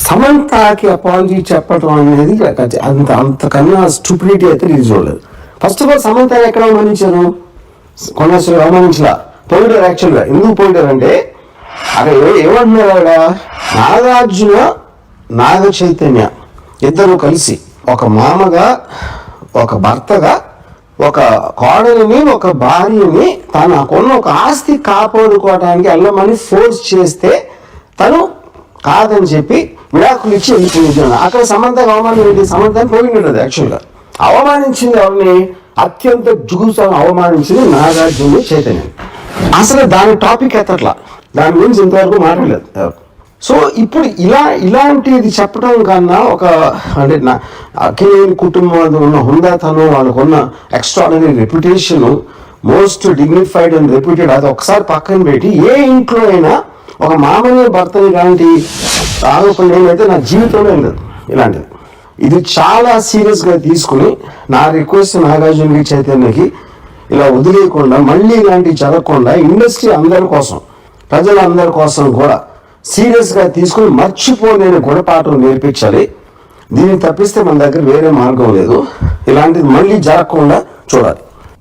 సమంతకి apology చెప్పడం అనేది అంతకన్నా స్టూపిడిటీ అయితే రిలీజ్ అవ్వలేదు. ఫస్ట్ ఆఫ్ ఆల్ సమంత ఎక్కడ అవమానించారు? కొన్నాళ్ళు అవమానించలా, పోయిటారు. యాక్చువల్గా ఎందుకు పోయిటారు అంటే అక్కడ ఏమంటున్నారు, అక్కడ నాగార్జున నాగ చైతన్య ఇద్దరు కలిసి ఒక మామగా ఒక భర్తగా ఒక కోడలిని ఒక భార్యని తనకున్న ఒక ఆస్తి కాపాడుకోవడానికి వెళ్ళమని ఫోర్స్ చేస్తే తను కాదని చెప్పి విడాకులు ఇచ్చి వెళ్ళిపోయింది. అక్కడ సమంతకు అవమానం ఏంటి? సమంతని పోయినది. యాక్చువల్గా అవమానించింది ఎవరిని? అత్యంత జుగుసాను అవమానించింది నాగార్జున చైతన్య. అసలు దాని టాపిక్ ఎత్తట్లా, దాని గురించి ఇంతవరకు మాట్లాడలేదు. సో ఇప్పుడు ఇలాంటిది చెప్పడం కన్నా ఒక అంటే అఖిలేని కుటుంబం ఉన్న హుందాతనం, వాళ్ళకున్న extraordinary reputation, most dignified and reputed, అది ఒకసారి పక్కన పెట్టి ఏ ఇంట్లో అయినా ఒక మామూలు భర్తని ఇలాంటి ఆరోపణలు ఏమైతే నా జీవితంలో ఏం లేదు ఇలాంటిది. ఇది చాలా సీరియస్గా తీసుకుని నా రిక్వెస్ట్ నాగార్జునకి చైతన్యకి ఇలా వదిలేయకుండా మళ్ళీ ఇలాంటివి జరగకుండా ఇండస్ట్రీ అందరి కోసం, ప్రజలందరి కోసం కూడా సీరియస్గా తీసుకుని మర్చిపోలేని గుణపాఠం నేర్పించాలి. దీన్ని తప్పిస్తే మన దగ్గర వేరే మార్గం లేదు. ఇలాంటిది మళ్ళీ జరగకుండా చూడాలి.